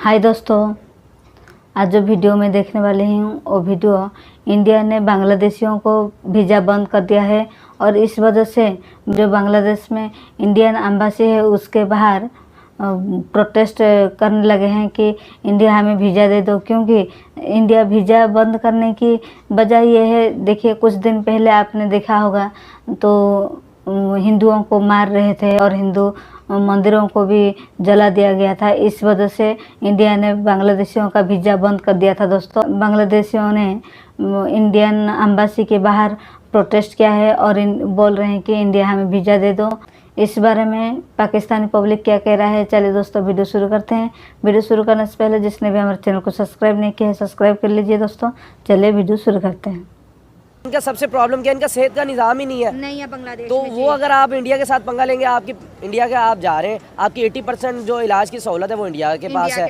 हाय दोस्तों, आज जो वीडियो में देखने वाले हूँ वो वीडियो इंडिया ने बांग्लादेशियों को वीज़ा बंद कर दिया है और इस वजह से जो बांग्लादेश में इंडियन एम्बेसी है उसके बाहर प्रोटेस्ट करने लगे हैं कि इंडिया हमें वीज़ा दे दो। क्योंकि इंडिया वीज़ा बंद करने की वजह ये है, देखिए कुछ दिन पहले आपने देखा होगा तो हिंदुओं को मार रहे थे और हिंदू मंदिरों को भी जला दिया गया था। इस वजह से इंडिया ने बांग्लादेशियों का वीज़ा बंद कर दिया था। दोस्तों, बांग्लादेशियों ने इंडियन एम्बेसी के बाहर प्रोटेस्ट किया है और बोल रहे हैं कि इंडिया हमें वीज़ा दे दो। इस बारे में पाकिस्तानी पब्लिक क्या कह रहा है, चलिए दोस्तों वीडियो शुरू करते हैं। वीडियो शुरू करने से पहले जिसने भी हमारे चैनल को सब्सक्राइब नहीं किया है सब्सक्राइब कर लीजिए। दोस्तों चलिए वीडियो शुरू करते हैं। इनका सबसे प्रॉब्लम क्या है, इनका सेहत का निज़ाम ही नहीं है बांग्लादेश तो वो अगर आप इंडिया के साथ पंगा लेंगे, आपकी इंडिया के आप जा रहे हैं, आपकी 80% जो इलाज की सहूलत है वो इंडिया के पास है।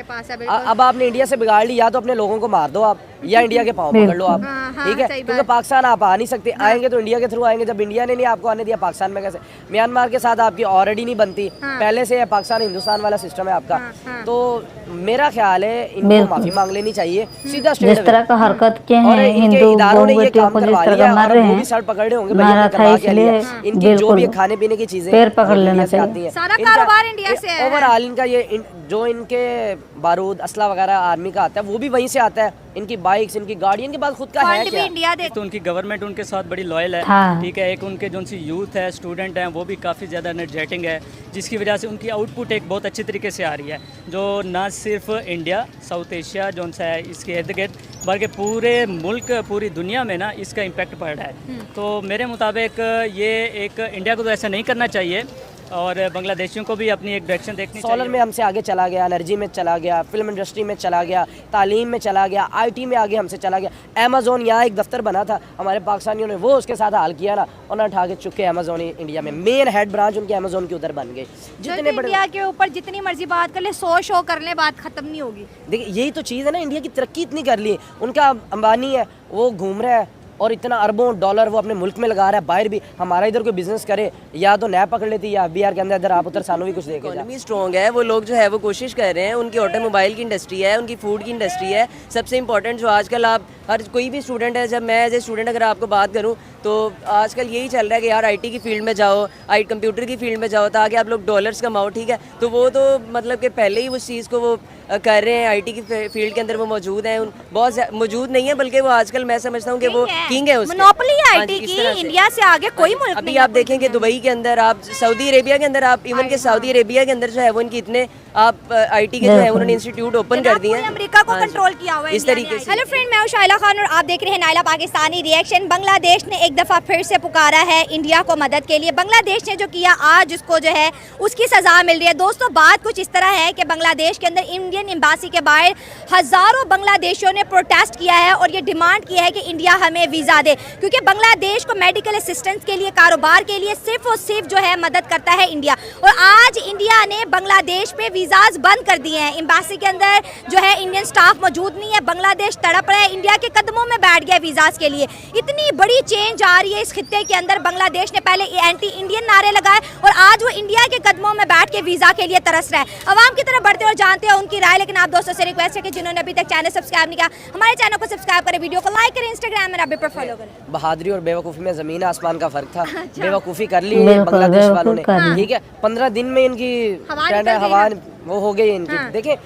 अब आपने इंडिया से बिगाड़ ली, या तो अपने लोगों को मार दो आप या इंडिया के पाँव पकड़ लो आप, ठीक है। क्योंकि पाकिस्तान आप आ नहीं सकते, आएंगे तो इंडिया के थ्रू आएंगे। जब इंडिया ने नहीं आपको आने दिया, पाकिस्तान में कैसे? म्यांमार के साथ आपकी ऑलरेडी नहीं बनती, पहले से पाकिस्तान हिंदुस्तान वाला सिस्टम है आपका। तो मेरा ख्याल है इनको माफी मांग लेनी चाहिए सीधा स्ट्रेट। जिस तरह का हरकत किए हैं हिंदू बेटियों को, जिस तरह का मार रहे हैं, सर पकड़े होंगे मारा था, इसलिए इनकी जो भी खाने पीने की चीजें पैर पकड़ लेना चाहिए। सारा कारोबार इंडिया से है। ओवरऑल इनका ये जो इनके बारूद असला वगैरह आर्मी का आता है वो भी वहीं से आता है। इनकी बाइक्स, इनकी गाड़ी, इनके पास खुद का है क्या? इंडिया तो उनकी गवर्नमेंट उनके साथ बड़ी लॉयल है, ठीक है। एक उनके जो यूथ है, स्टूडेंट हैं, वो भी काफ़ी ज़्यादा एनर्जेटिक है, जिसकी वजह से उनकी आउटपुट एक बहुत अच्छी तरीके से आ रही है, जो ना सिर्फ इंडिया, साउथ एशिया जो है इसके इर्द गिर्द, बल्कि पूरे मुल्क, पूरी दुनिया में ना इसका इम्पैक्ट पड़ रहा है। तो मेरे मुताबिक ये एक इंडिया को तो ऐसा नहीं करना चाहिए और बांग्लादेशियों को भी अपनी एक डायरेक्शन देखनी चाहिए। सोलर में हमसे आगे चला गया, एनर्जी में चला गया, फिल्म इंडस्ट्री में चला गया, तालीम में चला गया, आईटी में आगे हमसे चला गया। अमेज़ोन यहाँ एक दफ्तर बना था हमारे पाकिस्तानियों ने, वो उसके साथ हाल किया ना, उन्होंने उठा के चुके अमेज़ोन इंडिया में मेन हेड ब्रांच उनके अमेज़ोन के उधर बन गए। जितने बड़े इंडिया के ऊपर जितनी मर्जी बात कर ले, 100 शो कर ले, बात खत्म नहीं होगी। देखिए यही तो चीज़ है ना, इंडिया की तरक्की इतनी कर ली। उनका अंबानी है, वो घूम रहा है और इतना अरबों डॉलर वो अपने मुल्क में लगा रहा है। बाहर भी हमारा इधर कोई बिजनेस करे, या तो नया पकड़ लेती या बिहार के अंदर इधर आप उधर सानू भी कुछ देखे। इकोनॉमी स्ट्रॉन्ग है, वो लोग जो है वो कोशिश कर रहे हैं। उनकी ऑटोमोबाइल की इंडस्ट्री है, उनकी फूड की इंडस्ट्री है। सबसे इंपॉर्टेंट जो आजकल आप हर कोई भी स्टूडेंट है, जब मैं एज ए स्टूडेंट अगर आपको बात करूं तो आजकल यही चल रहा है कि यार आईटी की फील्ड में जाओ, कंप्यूटर की फील्ड में जाओ ताकि आप लोग डॉलर्स कमाओ, ठीक है। तो वो तो मतलब कि पहले ही उस चीज़ को वो कर रहे हैं, आईटी की फील्ड के अंदर वो मौजूद हैं। बहुत मौजूद नहीं है, बल्कि वो आजकल मैं समझता हूँ कि वो किंग है उसके। मोनोपोली है आईटी की, इंडिया से आगे कोई मुल्क अभी आप देखेंगे दुबई के अंदर, आप सऊदी अरेबिया के अंदर, आप इवन के सऊदी अरेबिया के अंदर जो है वो इनकी इतने आप आईटी के जो है उन्होंने इंस्टीट्यूट ओपन कर दिए हैं, अमेरिका को कंट्रोल किया हुआ है इस तरीके से। हेलो फ्रेंड, मैं हूं शाइला खान और आप देख रहे हैं नायला पाकिस्तानी रिएक्शन। बांग्लादेश ने एक दफ़ा फिर से पुकारा है इंडिया को मदद के लिए। बांग्लादेश ने जो किया आज उसको जो है उसकी सज़ा मिल रही है। दोस्तों बात कुछ इस तरह है कि बांग्लादेश के अंदर इंडियन एम्बेसी के बाहर हज़ारों बांग्लादेशियों ने प्रोटेस्ट किया है और ये डिमांड की है कि इंडिया हमें वीज़ा दे, क्योंकि बांग्लादेश को मेडिकल असिस्टेंस के लिए, कारोबार के लिए सिर्फ और सिर्फ जो है मदद करता है इंडिया। और आज इंडिया ने बांग्लादेश में वीज़ाज बंद कर दिए हैं। एम्बेसी के अंदर जो है इंडियन स्टाफ मौजूद नहीं है। बांग्लादेश तड़प रहा है, इंडिया के कदमों में बैठ गया वीज़ाज के लिए। इतनी बड़ी चेंज आ रही है इस खित्ते के अंदर। बांग्लादेश ने पहले एंटी इंडियन नारे लगाए और आज वो इंडिया के कदमों में बैठ के वीज़ा के लिए तरस रहा है। अवाम की तरफ बढ़ते और जानते हैं उनकी राय। लेकिन आप दोस्तों से रिक्वेस्ट है कि जिन्होंने अभी तक चैनल सब्सक्राइब नहीं किया, हमारे चैनल को सब्सक्राइब करें, वीडियो को लाइक करें, इंस्टाग्राम में पर फॉलो करें। बहादुरी और बेवकूफ़ी में ज़मीन आसमान का फ़र्क था। बेवकूफ़ी कर ली बांग्लादेश वालों ने, ठीक है। 15 दिन में इनकी हवा वो हो गई इनकी। देखें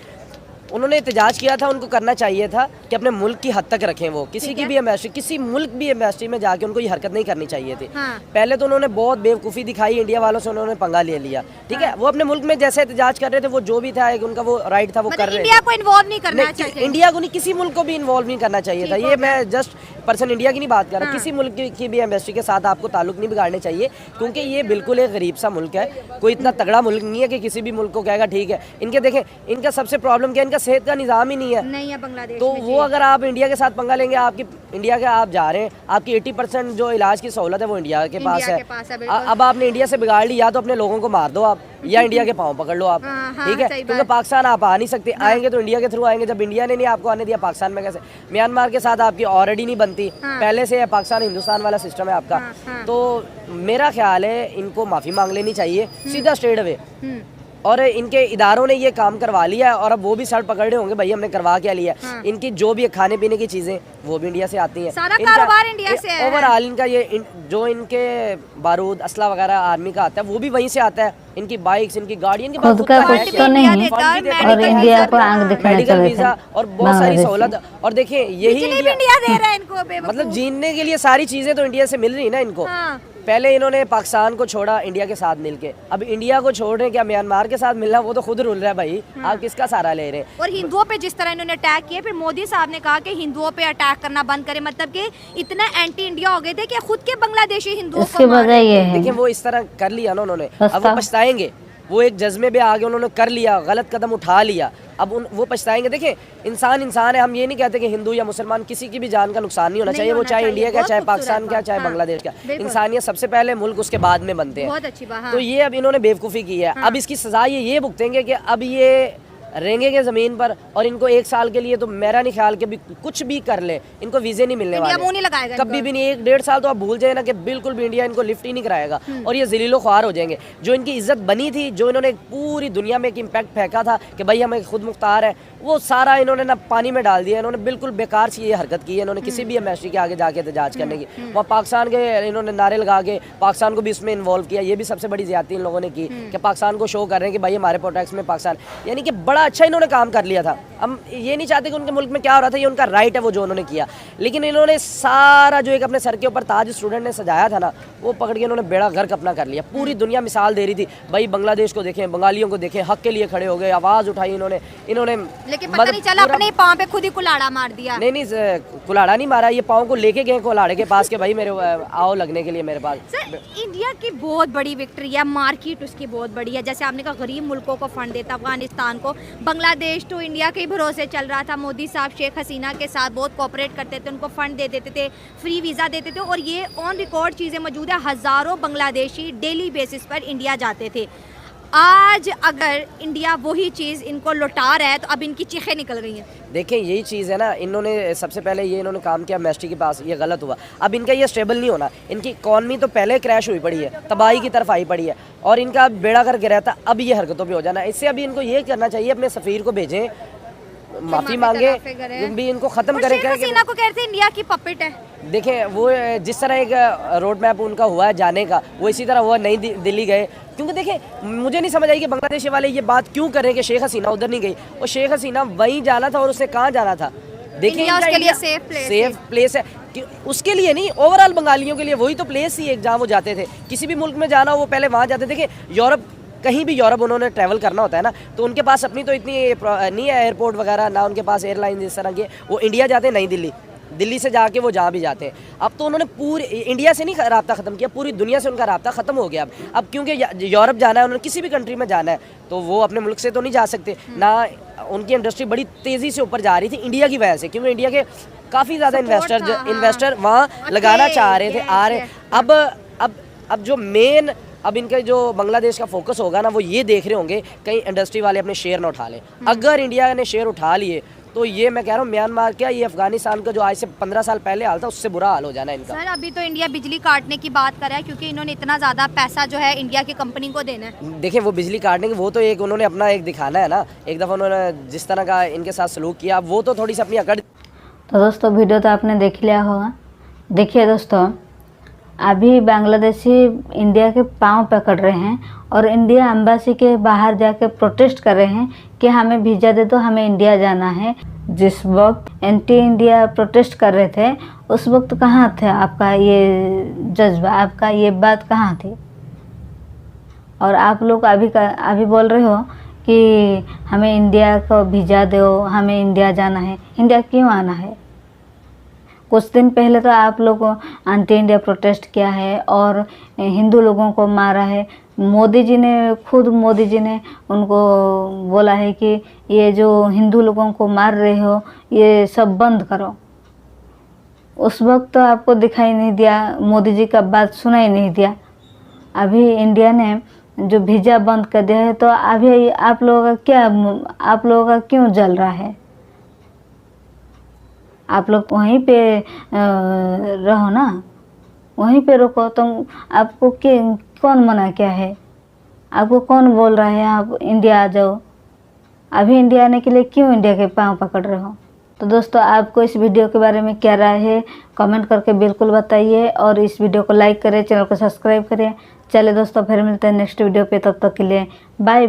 उन्होंने एहतजाज किया था, उनको करना चाहिए था कि अपने मुल्क की हद तक रखें। वो किसी की भी एम्बेसी, किसी मुल्क भी एम्बेसी में जाके उनको ये हरकत नहीं करनी चाहिए थी। पहले तो उन्होंने बहुत बेवकूफ़ी दिखाई, इंडिया वालों से उन्होंने पंगा ले लिया, ठीक है। वो अपने मुल्क में जैसे एहतजाज कर रहे थे, वो जो भी था उनका वो राइट था, वो कर रहे थे। इंडिया को इन्वॉल्व नहीं करना चाहिए, इंडिया को नहीं, किसी मुल्क को भी इन्वॉल्व नहीं करना चाहिए था। ये मैं जस्ट पर्सन इंडिया की नहीं बात कर रहा, किसी मुल्क की भी एम्बेसी के साथ आपको ताल्लुक नहीं बिगाड़ने चाहिए, क्योंकि ये बिल्कुल एक गरीब सा मुल्क है। कोई इतना तगड़ा मुल्क नहीं है कि किसी भी मुल्क को कहेगा ठीक है। इनके देखें, इनका सबसे प्रॉब्लम क्या है, इनका सेहत का निज़ाम ही नहीं है बांग्लादेश तो वो अगर आप इंडिया के साथ पंगा लेंगे, आपकी इंडिया के आप जा रहे हैं, आपकी 80% जो इलाज की सहूलत है वो इंडिया के पास है। अब आपने इंडिया से बिगाड़ ली, या तो अपने लोगों को मार दो आप या इंडिया के पाँव पकड़ लो आप, ठीक है। क्योंकि पाकिस्तान आप आ नहीं सकते, आएंगे तो इंडिया के थ्रू आएंगे। जब इंडिया ने नहीं आपको आने दिया, पाकिस्तान में कैसे? म्यांमार के साथ आपकी ऑलरेडी नहीं बनती, पहले से पाकिस्तान हिंदुस्तान वाला सिस्टम है आपका। तो मेरा ख्याल है इनको माफ़ी मांग लेनी चाहिए सीधा स्ट्रेट अवे। और इनके इदारों ने ये काम करवा लिया है और अब वो भी सर पकड़ रहे होंगे भाई हमने करवा क्या लिया। इनकी जो भी खाने पीने की चीजें वो भी इंडिया से आती हैं, सारा कारोबार इंडिया से है। ओवरऑल इनका ये जो इनके बारूद असला वगैरह आर्मी का आता है वो भी वहीं से आता है। इनकी बाइक्स, इनकी गाड़ी, इनके खुद का कुछ तो नहीं और इंडिया को आंख दिखाना मेडिकल वीजा और बहुत सारी सहूलत। और देखिए यही इंडिया दे रहा है इनको, मतलब जीने के लिए सारी चीजें तो इंडिया से मिल रही है ना इनको। पहले इन्होंने पाकिस्तान को छोड़ा इंडिया के साथ मिलके, अब इंडिया को छोड़ रहे हैं, क्या म्यांमार के साथ मिलना, वो तो खुद रुल रहा है भाई। आप किसका सहारा ले रहे हैं? और हिंदुओं पे जिस तरह इन्होंने अटैक किया, फिर मोदी साहब ने कहा कि हिंदुओं पे अटैक करना बंद करें, मतलब कि इतना एंटी इंडिया हो गए थे कि खुद के बांग्लादेशी हिंदुओं को मार रहे थे। देखिए वो इस तरह कर लिया ना उन्होंने, अब वो पछताएंगे। वो एक जज्बे में आगे उन्होंने कर लिया, गलत कदम उठा लिया, अब वो पछताएंगे। देखिए इंसान इंसान है, हम ये नहीं कहते कि हिंदू या मुसलमान किसी की भी जान का नुकसान नहीं होना चाहिए, वो चाहे इंडिया का, चाहे पाकिस्तान का, चाहे बांग्लादेश का। इंसानियत सबसे पहले, मुल्क उसके बाद में बनते हैं। बहुत अच्छी बात। तो ये अब इन्होंने बेवकूफ़ी की है, अब इसकी सजा ये भुगतेंगे कि अब ये रहेंगे ज़मीन पर और इनको 1 साल के लिए तो मेरा नहीं ख्याल कि भी कुछ भी कर ले इनको वीज़े नहीं मिलने वाले, कभी भी नहीं। 1-1.5 साल तो आप भूल जाए ना कि बिल्कुल भी इंडिया इनको लिफ्ट ही नहीं कराएगा और ये ज़लीलो ख्वार हो जाएंगे। जो इनकी इज्जत बनी थी, जो इन्होंने पूरी दुनिया में एक इम्पैक्ट फेंका था कि भाई हमें खुद मुख्तार है, वो सारा इन्होंने ना पानी में डाल दिया। इन्होंने बिल्कुल बेकार सी ये हरकत की है इन्होंने, किसी भी एम्बेसी के आगे जाके एहतजाज करने की। वहाँ पाकिस्तान के इन्होंने नारे लगा के पाकिस्तान को भी इसमें इन्वॉल्व किया, ये भी सबसे बड़ी ज़्यादती इन लोगों ने की कि पाकिस्तान को शो कर रहे हैं कि भाई हमारे प्रोटेक्ट में पाकिस्तान, यानी कि बड़ा अच्छा इन्होंने काम कर लिया था। हम ये नहीं चाहते कि उनके मुल्क में क्या हो रहा था, ये उनका राइट है वो जो उन्होंने किया, लेकिन इन्होंने सारा जो एक अपने सर के ऊपर ताज स्टूडेंट ने सजाया था ना, वो पकड़ के इन्होंने बेड़ा गर्क अपना कर लिया। पूरी दुनिया मिसाल दे रही थी भाई बांग्लादेश को देखें, बंगालियों को देखें, हक के लिए खड़े हो गए, आवाज़ उठाई इन्होंने। लेकिन पता नहीं चला अपने पाँव पे खुद ही कुल्हाड़ा मार दिया। नहीं कुल्हाड़ा नहीं मारा, ये पाँव को लेके गए कुल्हाड़े के पास के भाई मेरे आओ लगने के लिए मेरे पास। सर इंडिया की बहुत बड़ी विक्ट्री है, मार्केट उसकी बहुत बड़ी है। जैसे आपने कहा गरीब मुल्कों को फंड देता, अफगानिस्तान को, बांग्लादेश तो इंडिया के भरोसे चल रहा था। मोदी साहब शेख हसीना के साथ बहुत कोऑपरेट करते थे, उनको फंड दे देते थे, फ्री वीज़ा देते थे और ये ऑन रिकॉर्ड चीज़ें मौजूद है। हज़ारों बांग्लादेशी डेली बेसिस पर इंडिया जाते थे। आज अगर इंडिया वही चीज़ इनको लौटा रहा है तो अब इनकी चीखें निकल रही हैं। देखें यही चीज़ है ना, इन्होंने सबसे पहले ये इन्होंने काम किया मैस्टी के पास, ये गलत हुआ। अब इनका ये स्टेबल नहीं होना, इनकी इकॉनमी तो पहले क्रैश हुई पड़ी है, तबाही की तरफ आई पड़ी है और इनका बेड़ा करके रहता, अब ये हरकतों पे हो जाना। इससे अभी इनको ये करना चाहिए, अपने सफ़ीर को भेजें, माफ़ी मांगे, भी इनको ख़त्म करें। हसीना को कहते हैं इंडिया की पपेट है। देखें वो जिस तरह एक रोड मैप उनका हुआ है जाने का, वो इसी तरह हुआ नई दिल्ली गए। क्योंकि देखें मुझे नहीं समझ आई कि बांग्लादेशी वाले ये बात क्यों कर रहे हैं कि शेख हसीना उधर नहीं गई, और शेख हसीना वहीं जाना था और उसने कहाँ जाना था। देखिए उसके लिए सेफ प्लेस है, उसके लिए नहीं, ओवरऑल बंगालियों के लिए वही तो प्लेस थी एक जहाँ वो जाते थे। किसी भी मुल्क में जाना वो पहले वहाँ जाते। देखिए यूरोप, कहीं भी यूरोप उन्होंने ट्रैवल करना होता है ना, तो उनके पास अपनी तो इतनी नहीं है एयरपोर्ट वगैरह, ना उनके पास एयरलाइन इस तरह के। वो इंडिया जाते हैं, नई दिल्ली से जाके वो जहाँ भी जाते हैं। अब तो उन्होंने पूरी इंडिया से नहीं रब्ता ख़त्म किया, पूरी दुनिया से उनका रब्ता ख़त्म हो गया। अब क्योंकि यूरोप जाना है, उन्होंने किसी भी कंट्री में जाना है, तो वो अपने मुल्क से तो नहीं जा सकते ना। उनकी इंडस्ट्री बड़ी तेज़ी से ऊपर जा रही थी इंडिया की वजह से, क्योंकि इंडिया के काफ़ी ज़्यादा इन्वेस्टर वहाँ लगाना चाह रहे थे, आ रहे। अब जो मेन अब इनका जो बांग्लादेश का फोकस होगा ना, वो ये देख रहे होंगे कहीं इंडस्ट्री वाले अपने शेयर ना उठा लें। अगर इंडिया ने शेयर उठा लिए तो ये मैं कह रहा हूँ म्यांमार क्या, ये अफगानिस्तान का जो आज से 15 साल पहले हाल था उससे बुरा हाल हो जाना इनका। सर अभी तो इंडिया बिजली काटने की बात कर रहा है, क्योंकि इन्होंने इतना ज़्यादा पैसा जो है इंडिया की कंपनी को देना है। देखिए वो बिजली काटने की, वो तो एक उन्होंने अपना एक दिखाना है ना, एक दफ़ा उन्होंने जिस तरह का इनके साथ सलूक किया, वो तो थोड़ी सी अपनी अकड़। तो दोस्तों वीडियो तो आपने देख लिया होगा। देखिए दोस्तों, अभी बांग्लादेशी इंडिया के पांव पकड़ रहे हैं और इंडिया एम्बेसी के बाहर जाके प्रोटेस्ट कर रहे हैं कि हमें वीज़ा दे दो, हमें इंडिया जाना है। जिस वक्त एंटी इंडिया प्रोटेस्ट कर रहे थे उस वक्त कहाँ थे आपका ये जज्बा, आपका ये बात कहाँ थी? और आप लोग अभी बोल रहे हो कि हमें इंडिया को वीज़ा दो, हमें इंडिया जाना है। इंडिया क्यों आना है? कुछ दिन पहले तो आप लोग एंटी इंडिया प्रोटेस्ट किया है और हिंदू लोगों को मारा है। मोदी जी ने उनको बोला है कि ये जो हिंदू लोगों को मार रहे हो ये सब बंद करो। उस वक्त तो आपको दिखाई नहीं दिया, मोदी जी का बात सुनाई नहीं दिया। अभी इंडिया ने जो वीज़ा बंद कर दिया है तो अभी आप लोगों का क्यों जल रहा है? आप लोग वहीं पे रहो ना, वहीं पे रुको। तुम आपको कौन मना क्या है? आपको कौन बोल रहा है आप इंडिया आ जाओ? अभी इंडिया आने के लिए क्यों इंडिया के पाँव पकड़ रहे हो? तो दोस्तों आपको इस वीडियो के बारे में क्या राय है कमेंट करके बिल्कुल बताइए, और इस वीडियो को लाइक करें, चैनल को सब्सक्राइब करें। चलिए दोस्तों फिर मिलते हैं नेक्स्ट वीडियो पे, तब तक के लिए बाय।